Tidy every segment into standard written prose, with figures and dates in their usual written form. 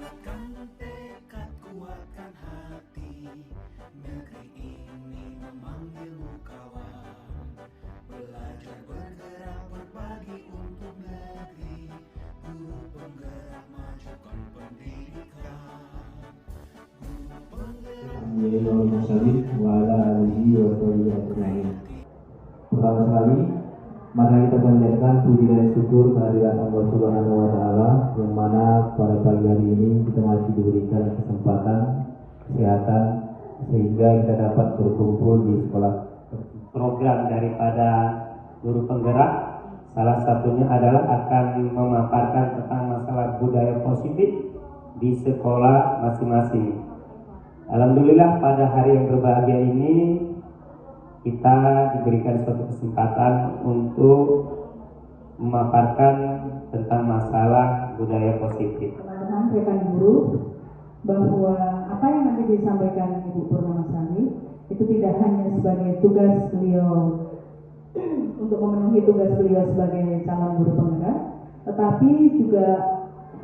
Kuatkan tekad, kuatkan hati, negeri ini memanggilmu kawan. Belajar bergerak berbagi untuk negeri, guru penggerak majukan pendidikan. Guru penggerak Pertama sekali, mari kita panjatkan puji dan syukur kehadirat Allah Subhanahu wa Ta'ala, yang mana pada pagi hari ini kita masih diberikan kesempatan, kesehatan, sehingga kita dapat berkumpul di sekolah. Program daripada guru penggerak salah satunya adalah akan memaparkan tentang masalah budaya positif di sekolah masing-masing. Alhamdulillah pada hari yang berbahagia ini kita diberikan suatu kesempatan untuk memaparkan tentang masalah budaya positif. Teman-teman rekan guru, bahwa apa yang nanti disampaikan Ibu Purnamasari itu tidak hanya sebagai tugas beliau untuk memenuhi tugas beliau sebagai calon guru penggerak, tetapi juga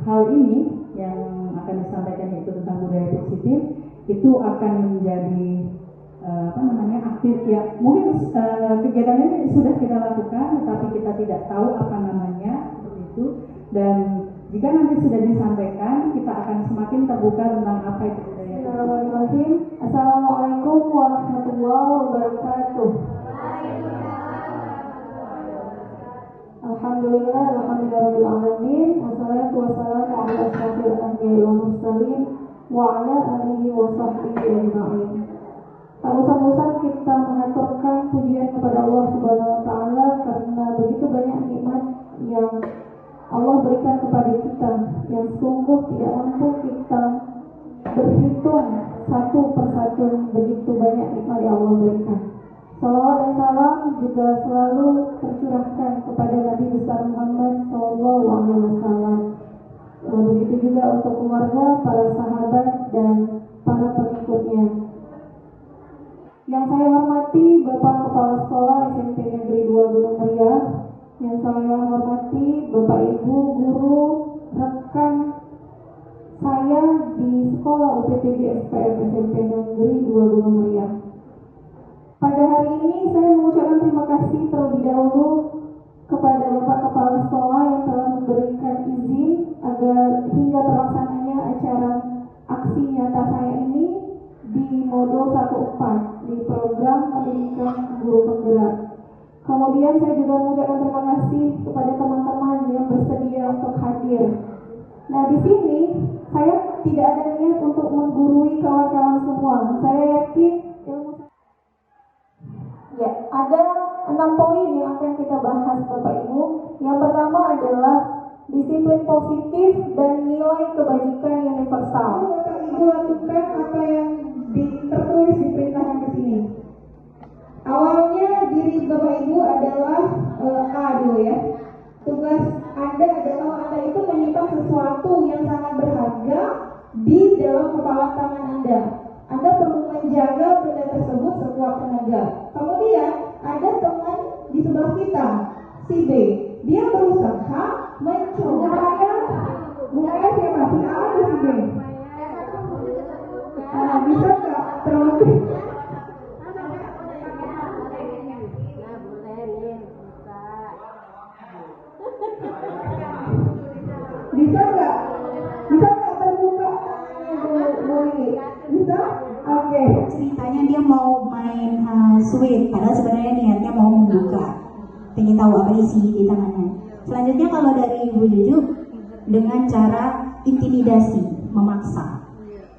hal ini yang akan disampaikan yaitu tentang budaya positif itu akan menjadi aktif ya. Mungkin kegiatan ini sudah kita lakukan, tetapi kita tidak tahu apa namanya seperti itu. Dan jika nanti sudah disampaikan, kita akan semakin terbuka tentang apa itu budaya. Bismillahirrahmanirrahim. Assalamualaikum warahmatullahi wabarakatuh. Alhamdulillah, alhamdulillahirabbil alamin. Wassalatu wassalamu ala asyrofil anbiya'i wal mursalin wa ala alihi wa sahbihi ajma'in. Tak usah-usah kita mengaturkan pujian kepada Allah Subhanahu wa Ta'ala, karena begitu banyak nikmat yang Allah berikan kepada kita, yang sungguh tidak mampu kita berhitung satu persatu, begitu banyak nikmat yang Allah berikan. Salawat dan salam juga selalu tercurahkan kepada Nabi besar Muhammad SAW. Begitu juga untuk keluarga, para sahabat dan para pengikutnya. Yang saya hormati Bapak Kepala Sekolah SMP Negeri 2 Gunung Meriah, yang saya hormati Bapak Ibu guru, rekan saya di Sekolah UPTB SPM SMP Negeri 2 Gunung Meriah. Pada hari ini saya mengucapkan terima kasih terlebih dahulu kepada Bapak Kepala Sekolah yang telah memberikan izin agar hingga terlaksananya acara aksi nyata saya ini di modul 14 di program pendidikan guru penggerak. Kemudian saya juga mengucapkan terima kasih kepada teman-teman yang bersedia untuk hadir. Nah, di sini saya tidak ada niat untuk menggurui kawan-kawan semua. Saya yakin ada 6 poin yang akan kita bahas Bapak Ibu. Yang pertama adalah disiplin positif dan nilai kebajikan universal. Bapak Ibu lakukan apa yang tertulis di perintahkan ke sini. Awalnya diri Bapak Ibu adalah A dulu ya. Tugas Anda adalah Anda itu menyimpan sesuatu yang sangat berharga di dalam kepala tangan Anda. Anda perlu menjaga benda tersebut sekuat tenaga. Kemudian ada teman di sebelah kita, si B. Dia berusaha mencobanya. Bunganya siapa? Si A atau si B? Bisa nggak terlalu? Bisa nggak? Bisa nggak terbuka tangannya, bisa? Oke. Ceritanya dia mau main sweet, padahal sebenarnya niatnya mau membuka. Pengen tahu apa isi di tangannya. Selanjutnya kalau dari Ibu Juju dengan cara intimidasi, memaksa.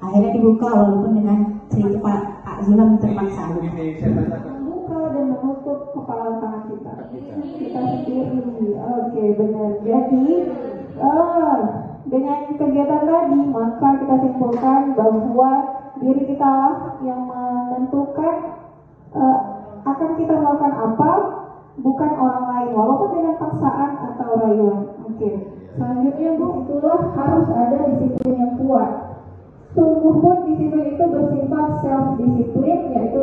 Akhirnya dibuka walaupun dengan cerita Pak Zulham terpaksa. Membuka dan menutup kepala tangan kita. Kita sendiri. Oke, benar. Jadi dengan kegiatan tadi maka kita simpulkan bahwa diri kita lah yang menentukan akan kita melakukan apa, bukan orang lain, walaupun dengan paksaan atau rayuan. Oke. Selanjutnya Bu, itulah harus ada disiplin yang kuat. Sungguh pun disiplin itu bersifat self-disiplin, yaitu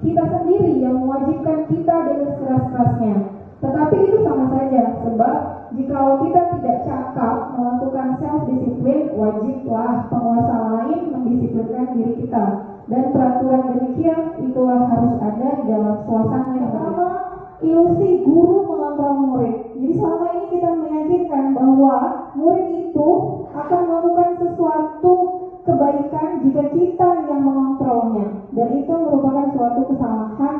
kita sendiri yang mewajibkan kita dengan sekeras-kerasnya. Tetapi itu sama saja, sebab jika kita tidak cakap melakukan self-disiplin, wajiblah mendisiplinkan diri kita. Dan peraturan demikian itulah harus ada di dalam suasana yang pertama, ilusi guru mengontrol murid. Jadi selama ini kita meyakinkan bahwa murid itu akan melakukan sesuatu kebaikan jika kita yang mengontrolnya, dan itu merupakan suatu kesalahan.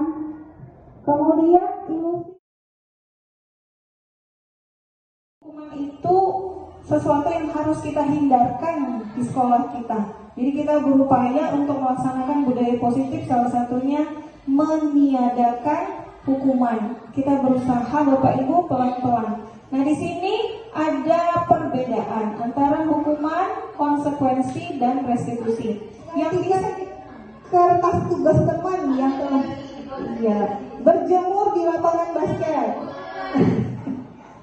Kemudian ilusi hukuman itu sesuatu yang harus kita hindarkan di sekolah kita. Jadi kita berupaya untuk melaksanakan budaya positif, salah satunya meniadakan hukuman. Kita berusaha Bapak Ibu pelan-pelan. Nah, di sini ada perbedaan antara hukuman, konsekuensi, dan restitusi. Yang bisa kertas tugas teman yang berjemur di lapangan basket.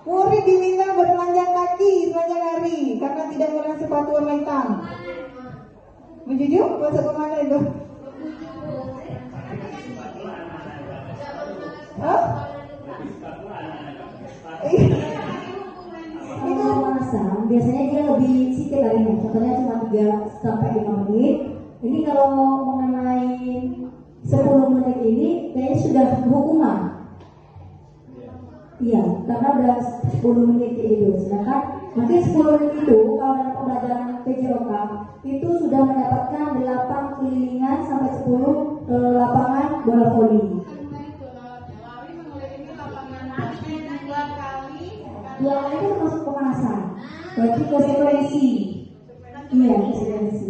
Murid diminta bertelanjang kaki sepanjang hari karena tidak menggunakan sepatu warna hitam. Menjujuk masuk kemana itu? Pemanasan biasanya dia lebih sedikit larinya, contohnya cuma 3 sampai 5 menit. Ini kalau mengenai 10 menit ini kayaknya sudah hukuman. Iya, karena udah 10 menit itu. Sedangkan mungkin 10 menit itu kalau dalam pembelajaran PJOK itu sudah mendapatkan 8 kelilingan sampai 10 lapangan bola voli. Dua kali itu termasuk pemanasan. Berarti konsekuensi. Iya, konsekuensi.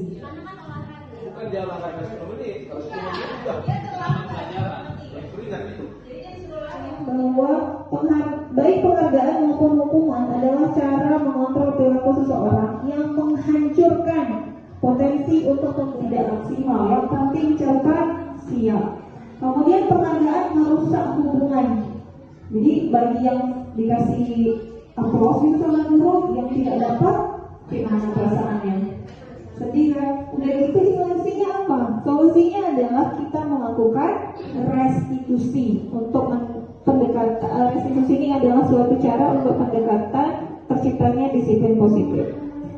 Bukan dia olahraga 10 menit, kalau 10 menit juga pelajaran yang keringat itu. Bahwa baik penghargaan maupun hukuman adalah cara mengontrol perilaku seseorang yang menghancurkan potensi untuk tidak maksimal. Yang penting catat siap. Kemudian penghargaan merusak hubungan. Jadi bagi yang dikasih aplaus itu sama guru, yang tidak dapat gimana perasaannya? Sedih kan? Udah gitu solusinya apa? Solusinya adalah kita melakukan restitusi untuk pendekatan. Restitusi ini adalah suatu cara untuk pendekatan terciptanya disiplin positif.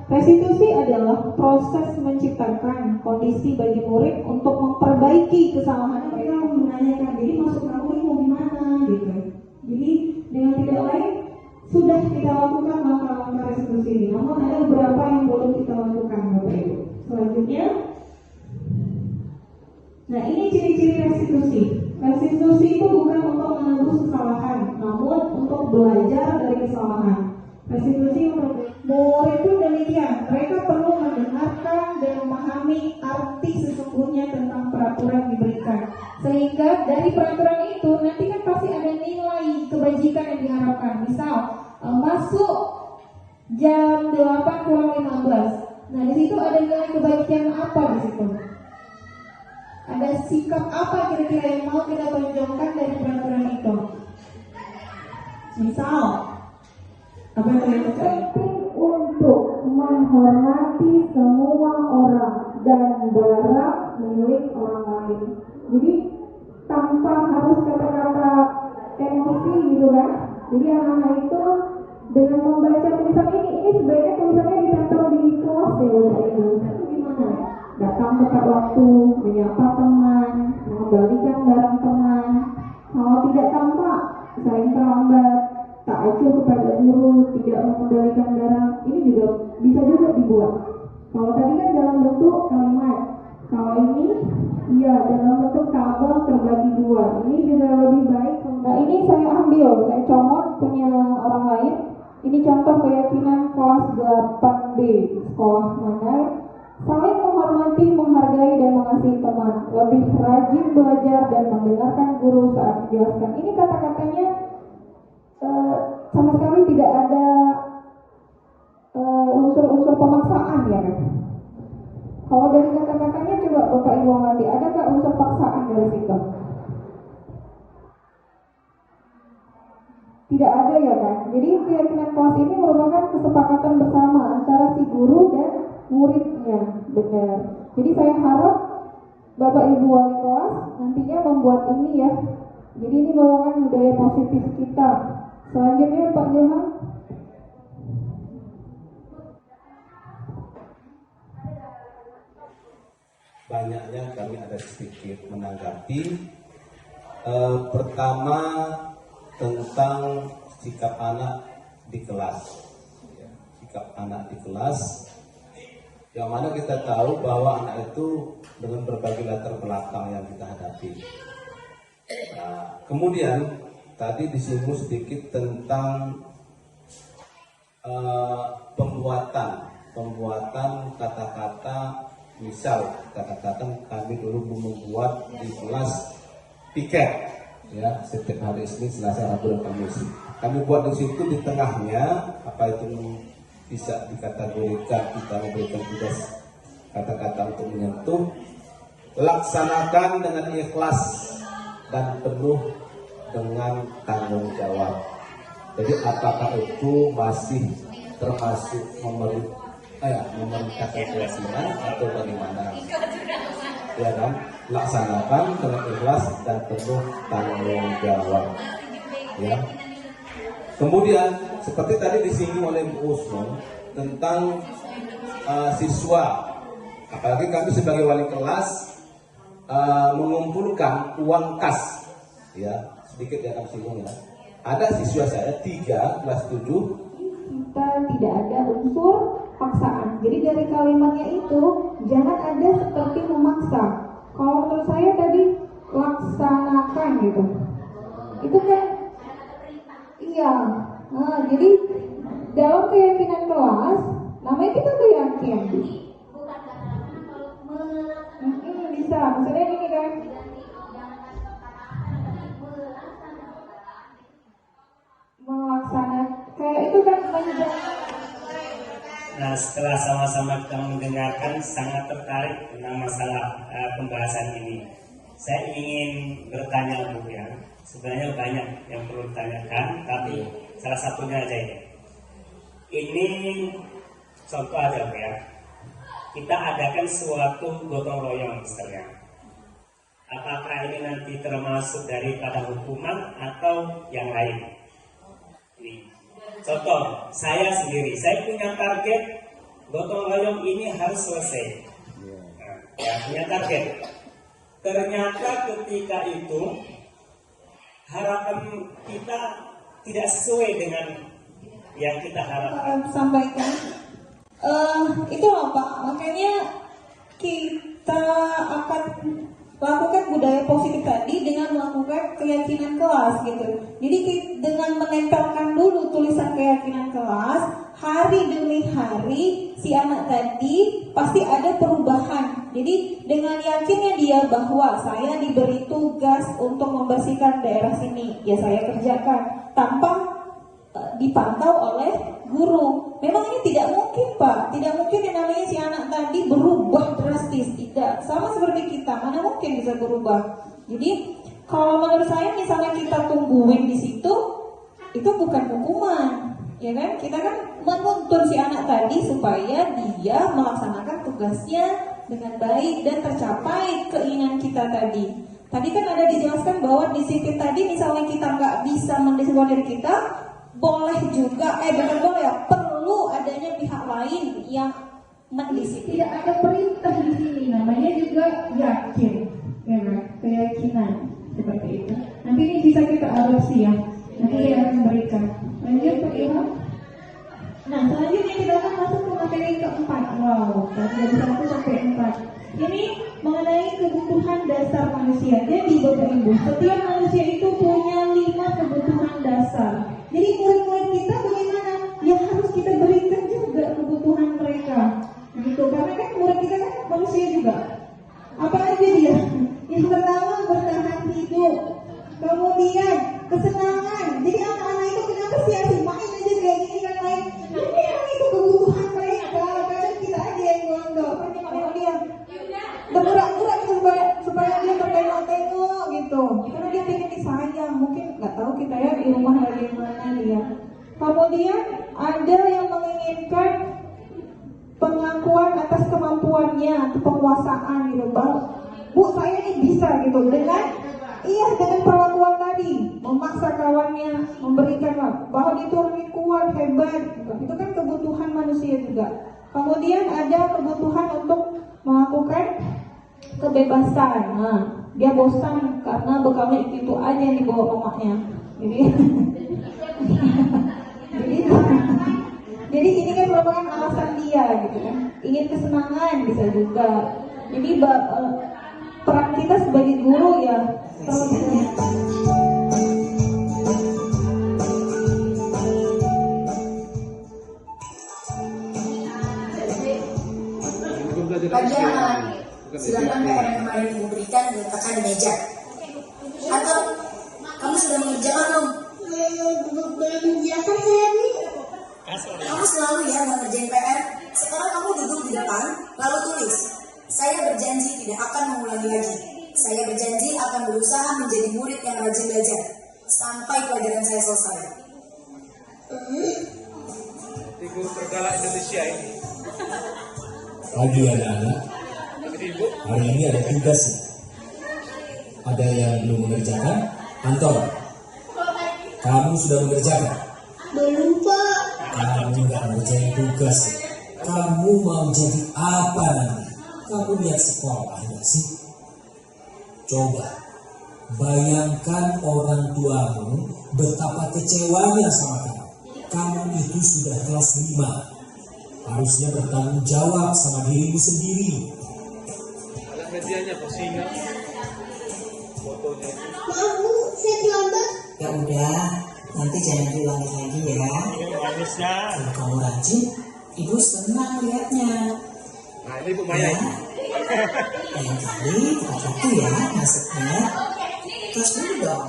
Restitusi adalah proses menciptakan kondisi bagi murid untuk memperbaiki kesalahan mereka, menanyakan jadi maksud kamu ini mau gimana gitu. Jadi dengan tidak lain sudah kita lakukan langkah-langkah restitusi ini, namun ada beberapa yang belum kita lakukan Bapak Ibu. Selanjutnya, nah ini ciri-ciri restitusi. Restitusi itu bukan untuk menebus kesalahan, namun untuk belajar dari kesalahan. Restitusi murid itu demikian, mereka perlu mendengarkan dan memahami arti sesungguhnya tentang peraturan diberikan. Sehingga dari peraturan itu nanti kan pasti ada nilai kebajikan yang diharapkan. Misal masuk jam 8 kurang 15. Nah di situ ada nilai kebaikan apa di situ? Ada sikap apa kira-kira yang mau kita tonjolkan dari peraturan itu? Misal apa yang saya penting untuk menghormati semua orang dan barang milik orang lain. Jadi tanpa harus kata-kata emosi gitu kan. Jadi anak-anak itu dengan membaca tulisan ini sebaiknya tulisannya ditempel di kelas ya Bapak Ibu. Gimana? Datang tepat waktu, menyapa teman, mengembalikan barang teman. Kalau tidak tampak, sering terlambat, tak acuh kepada guru, tidak mengembalikan barang. Ini juga bisa juga dibuat. Kalau tadi kan dalam bentuk kalimat, kalau ini iya dalam bentuk tabel terbagi 2. Ini juga lebih baik. Nah ini saya ambil, saya comot punya orang lain. Ini contoh keyakinan kelas 8B sekolah mana. Saling menghormati, menghargai dan mengasihi teman. Lebih rajin belajar dan mendengarkan guru saat menjelaskan. Ini kata-katanya sama sekali tidak ada unsur-unsur pemaksaan ya kan. Kalau dari kata-katanya coba Bapak Ibu amati, adakah unsur paksaan dari situ? Tidak ada ya kan. Jadi keyakinan kelas ini merupakan kesepakatan bersama antara si guru dan muridnya, benar. Jadi saya harap Bapak Ibu wali kelas nantinya membuat ini ya. Jadi ini merupakan budaya positif kita. Selanjutnya Pak Ilham. banyaknya kami ada sedikit menanggapi. Pertama tentang sikap anak di kelas, sikap anak di kelas, yang mana kita tahu bahwa anak itu dengan berbagai latar belakang yang kita hadapi. Nah, kemudian tadi disinggung sedikit tentang pembuatan kata-kata. Misal kita katakan kami dulu membuat di kelas piket, ya, setiap hari Senin, Selasa, Rabu, dan Kamis. Kami buat di situ di tengahnya, apa itu bisa dikategorikan kita memberikan tugas kata-kata untuk menyentuh, laksanakan dengan ikhlas dan penuh dengan tanggung jawab. Jadi apakah itu masih termasuk memerintahkan kewajiban atau bagaimana? Ya kan, laksanakan dengan ikhlas dan penuh tanggung jawab. Ya. Kemudian seperti tadi disinggung oleh Bu Usman tentang siswa, apalagi kami sebagai wali kelas mengumpulkan uang kas, ya sedikit ya kami singgung ya. Ada siswa saya 3 kelas 7. Kita tidak ada unsur paksaan. Jadi dari kalimatnya itu jangan ada seperti memaksa. Kalau menurut saya tadi laksanakan gitu. Itu kan iya. Nah, jadi dalam keyakinan kelas namanya kita tuh yakin. Bisa. Maksudnya gini kan. Melaksanakan kayak itu kan Nah, setelah sama-sama kita mendengarkan, sangat tertarik tentang masalah pembahasan ini. Saya ingin bertanya Bu ya. Sebenarnya banyak yang perlu ditanyakan, tapi salah satunya aja ini. Ini contoh aja Bu ya. Kita adakan suatu gotong royong misalnya. Apakah ini nanti termasuk daripada hukuman atau yang lain? Ini. Contoh, saya sendiri, saya punya target gotong royong ini harus selesai. Nah, ya, punya target. Ternyata ketika itu harapan kita tidak sesuai dengan yang kita harapkan. Sampaikan. Itu apa? Makanya kita akan lakukan budaya positif tadi dengan melakukan keyakinan kelas gitu. Jadi dengan menempelkan dulu tulisan keyakinan kelas, hari demi hari si anak tadi pasti ada perubahan. Jadi dengan yakinnya dia bahwa saya diberi tugas untuk membersihkan daerah sini, ya saya kerjakan tanpa dipantau oleh guru. Memang ini tidak mungkin Pak, tidak mungkin yang namanya si anak tadi berubah drastis, tidak. Sama seperti kita, mana mungkin bisa berubah. Jadi kalau menurut saya misalnya kita tungguin di situ, itu bukan hukuman, ya kan? Kita kan menuntun si anak tadi supaya dia melaksanakan tugasnya dengan baik dan tercapai keinginan kita tadi. Tadi kan ada dijelaskan bahwa disiplin tadi misalnya kita nggak bisa mendisiplin diri kita, boleh juga, bukan boleh ya, perlu adanya pihak lain yang mendisiplin. Tidak ada perintah di sini, namanya juga yakin, ya kan? Keyakinan seperti itu. Nanti ini bisa kita adopsi ya. Nanti dia akan memberikan. Lanjut Pak Ilham. Nah selanjutnya kita akan masuk ke materi keempat. Wow, dari 1 sampai 4. Ini mengenai kebutuhan dasar manusia. Jadi Bapak Ibu, setiap manusia itu punya 5 kebutuhan dasar. Jadi murid-murid kita bagaimana? Ya harus kita berikan juga kebutuhan mereka. Gitu, karena kan murid kita kan manusia juga. Apa aja dia? Yang pertama bertahan hidup. Kemudian kesenangan. Jadi anak-anak itu kenapa sih asik main aja kayak gini kan main? Ini itu kebutuhan mereka. Kadang kita aja yang gondok. Kemudian bergerak-gerak supaya dia tertengok-tengok gitu. Karena dia pengen disayang. Mungkin nggak tahu kita ya di rumah lagi mana dia. Kemudian ada yang menginginkan pengakuan atas kemampuannya atau penguasaan gitu, Bang. Bu, saya ini bisa gitu dengan perlakuan tadi, memaksa kawannya, memberikan bahwa dia itu lebih kuat, hebat gitu. Itu kan kebutuhan manusia juga. Kemudian ada kebutuhan untuk melakukan kebebasan. Nah, dia bosan karena bekalnya itu aja yang dibawa mamanya. Jadi jadi ini kan merupakan alasan dia gitu kan. Ingin kesenangan bisa juga. Jadi peran kita sebagai guru ya bagi anak sedangkan PR yang kemarin ibu berikan diletakkan di meja. Atau kamu sudah mengerjakan belum? Belum mengerjakan saya nih. Kamu selalu ya mengerjain PR. Sekarang kamu duduk di depan lalu tulis. Saya berjanji tidak akan mengulangi lagi. Saya berjanji akan berusaha menjadi murid yang rajin belajar sampai pelajaran saya selesai. Guru tergalak Indonesia ini. Pagi anak-anak, hari ini ada tugas. Ada yang belum mengerjakan? Anton, kamu sudah mengerjakan? Belum, Pak. Kamu nggak mengerjain tugas. Kamu mau jadi apa nanti? Kamu lihat sekolahnya sih. Coba bayangkan orang tuamu betapa kecewanya sama kamu. Kamu itu sudah kelas 5. Harusnya bertanggung jawab sama dirimu sendiri. Alat medianya postingan fotonya. Maaf Bu, saya terlambat. Ya udah, nanti jangan diulangi lagi ya. Kalau kamu rajin, ibu senang lihatnya. Nah ini Bu Maya. Lain kali hati-hati ya masuknya. Terus dulu dong.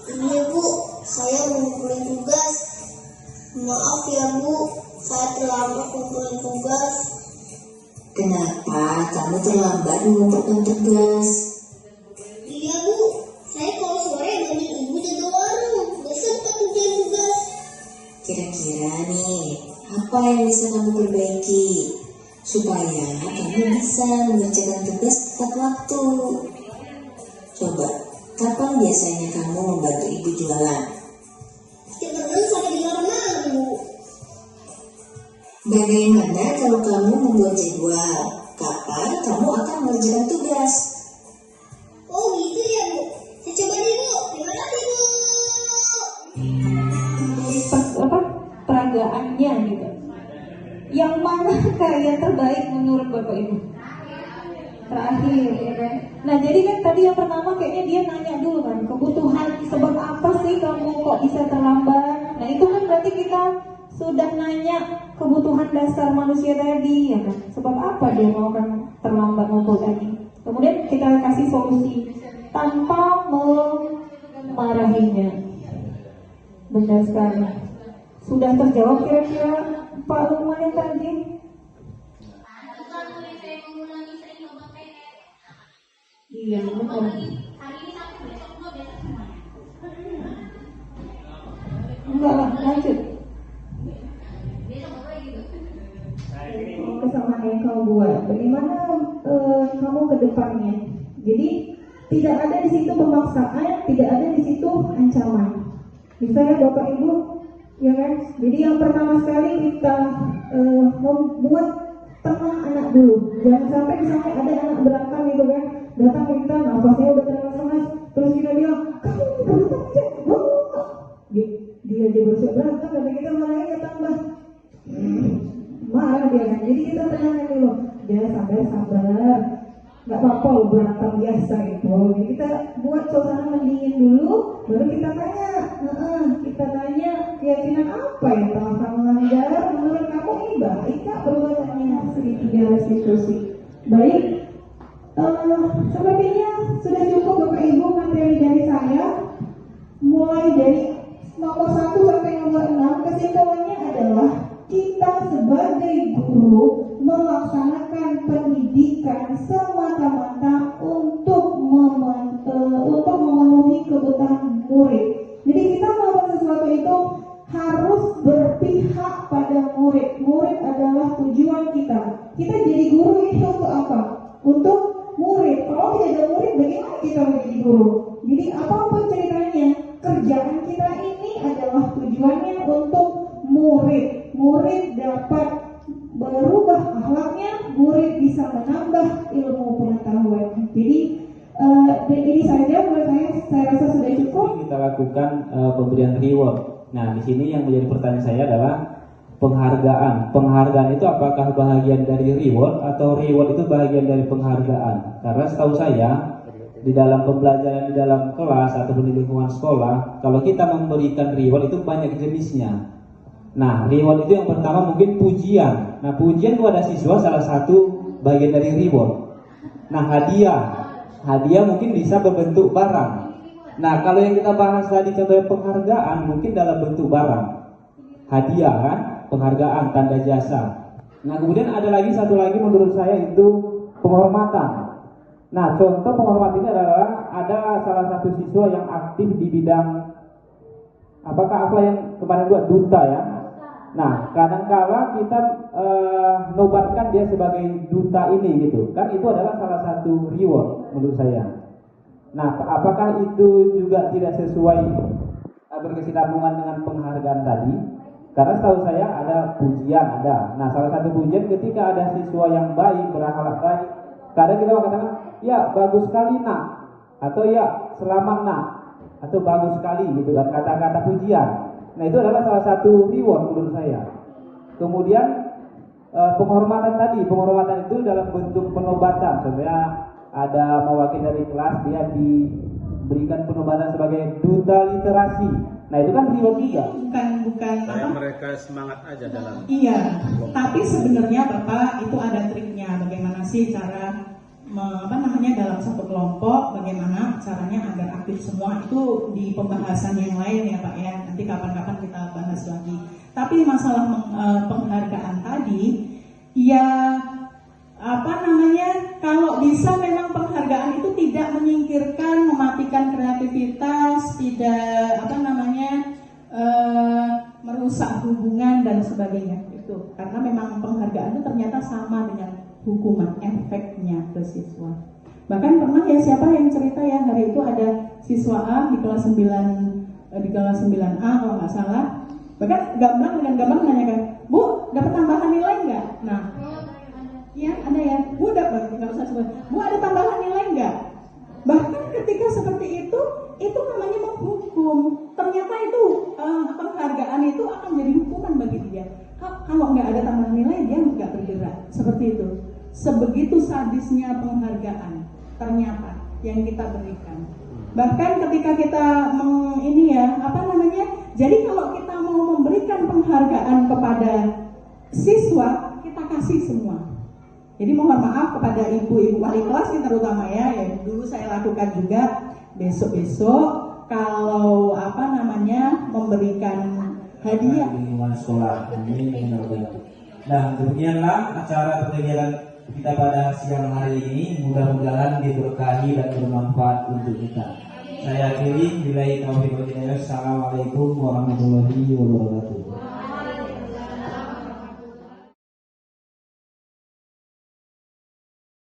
Iya Bu, saya mengumpulin tugas. Maaf ya Bu, saya terlambat mengumpulin tugas. Kenapa kamu terlambat mengumpulkan tugas? Iya Bu, saya kalau sore bantuin ibu jaga warung, gak sempat ngerjain tugas. Kira-kira nih, apa yang bisa kamu perbaiki supaya kamu bisa mengerjakan tugas tepat waktu? Coba, kapan biasanya kamu membantu ibu jualan? Setiap hari sampai di mana Bu? Bagaimana kalau kamu membuat jadwal? Kapan kamu akan mengerjakan tugas? Oh gitu ya Bu, saya coba deh Bu, terima kasih Bu. peragaannya gitu. Yang mana yang terbaik menurut Bapak Ibu? Terakhir ya kan. Nah jadi kan tadi yang pertama kayaknya dia nanya dulu kan kebutuhan, sebab apa sih kamu kok bisa terlambat. Nah itu kan berarti kita sudah nanya kebutuhan dasar manusia tadi ya kan. Sebab apa dia mau kan terlambat ngumpul tadi. Kemudian kita kasih solusi tanpa memarahinya. Benar sekali. Sudah terjawab kira-kira Pak Lukman yang tadi? Iya benar. Enggak lah, lanjut. Kesamaan yang kamu buat, bagaimana kamu ke depannya? Jadi tidak ada di situ pemaksaan, tidak ada di situ ancaman. Misalnya Bapak Ibu, ya kan? Jadi yang pertama sekali kita membuat tenang anak dulu. Jangan sampai misalnya ada anak belakang gitu kan, datang kita nafasnya udah keras, terus kita bilang, kamu berhutang aja, dia aja berusaha berantem, tapi kita marahnya tambah marah dia kan. Jadi kita tenangin dulu, dia sabar, nggak apa-apa lo berantem biasa gitu. Jadi kita buat suasana mendingin dulu, baru kita tanya keyakinan apa yang telah kamu langgar, menurut kamu ini baik kak perbuatannya, segitiga restitusi. Baik, sepertinya sudah cukup Bapak Ibu materi dari saya, mulai dari nomor 1 sampai nomor 6. Kesimpulannya adalah kita sebagai guru melaksanakan pendidikan semata-mata untuk memenuhi kebutuhan murid. Jadi kita melakukan sesuatu itu harus berpihak pada murid. Murid adalah tujuan kita. Kita jadi guru ini untuk apa? Untuk murid. Kalau tidak ada murid, bagaimana kita menjadi guru? Jadi apapun ceritanya, kerjaan kita ini adalah tujuannya untuk murid. Murid dapat berubah akhlaknya, murid bisa menambah ilmu pengetahuan. Jadi ini saja menurut saya rasa sudah cukup. Kita lakukan pemberian reward. Nah, di sini yang menjadi pertanyaan saya adalah penghargaan. Penghargaan itu apakah bahagian dari reward atau reward itu bahagian dari penghargaan? Karena setahu saya di dalam pembelajaran di dalam kelas ataupun di lingkungan sekolah, kalau kita memberikan reward itu banyak jenisnya. Nah, reward itu yang pertama mungkin pujian. Nah, pujian kepada siswa salah satu bagian dari reward. Nah, hadiah mungkin bisa berbentuk barang. Nah, kalau yang kita bahas tadi contohnya penghargaan mungkin dalam bentuk barang. Hadiah kan, penghargaan, tanda jasa. Nah, kemudian ada lagi satu lagi menurut saya itu penghormatan. Nah, contoh penghormatan ini adalah ada salah satu siswa yang aktif di bidang apakah apa yang kemarin buat duta ya. Nah, kadang-kala kita nobatkan dia sebagai duta ini gitu. Kan itu adalah salah satu reward menurut saya. Nah, apakah itu juga tidak sesuai berkesinambungan dengan penghargaan tadi? Karena setahu saya ada pujian ada. Nah, salah satu pujian ketika ada siswa yang baik, berakhlak baik, kadang kita mengatakan, ya bagus sekali nak, atau ya selamat nak, atau bagus sekali gitu kan, kata-kata pujian. Nah, itu adalah salah satu reward menurut saya. Kemudian penghormatan tadi, penghormatan itu dalam bentuk penobatan. Contohnya ada mewakili dari kelas, dia diberikan penobatan sebagai duta literasi. Nah, itu kan reward juga. Bukan Supaya mereka semangat aja dalam. Iya, tapi sebenarnya Bapak itu ada triknya. Bagaimana sih cara dalam satu kelompok, bagaimana caranya agar aktif semua, itu di pembahasan yang lain ya Pak ya, nanti kapan-kapan kita bahas lagi. Tapi masalah penghargaan tadi ya kalau bisa memang penghargaan itu tidak menyingkirkan, mematikan kreativitas, tidak merusak hubungan dan sebagainya itu, karena memang penghargaan itu ternyata sama dengan hukuman, efeknya ke siswa. Bahkan pernah ya, siapa yang cerita ya, hari itu ada siswa A di kelas 9A kalau nggak salah, bahkan gamblang menanyakan, Bu, dapat tambahan nilai nggak? Nah, ya ada ya, Bu dapat, nggak usah sebut, Bu ada tambahan nilai nggak? Bahkan ketika seperti itu namanya menghukum. Ternyata itu penghargaan itu akan jadi hukuman bagi dia. Kalau nggak ada tambahan nilai, dia nggak bergerak. Seperti itu. Sebegitu sadisnya penghargaan ternyata yang kita berikan. Bahkan ketika kita jadi kalau kita mau memberikan penghargaan kepada siswa, kita kasih semua. Jadi mohon maaf kepada ibu-ibu wali kelas terutama ya, yang dulu saya lakukan juga. Besok-besok kalau memberikan hadiah di lingkungan sekolah ini. Nah, demikianlah acara kegiatan kita pada siang hari ini, mudah-mudahan diberkahi dan bermanfaat untuk kita. Saya akhiri, billahi taufiq wal hidayah. Assalamualaikum warahmatullahi wabarakatuh.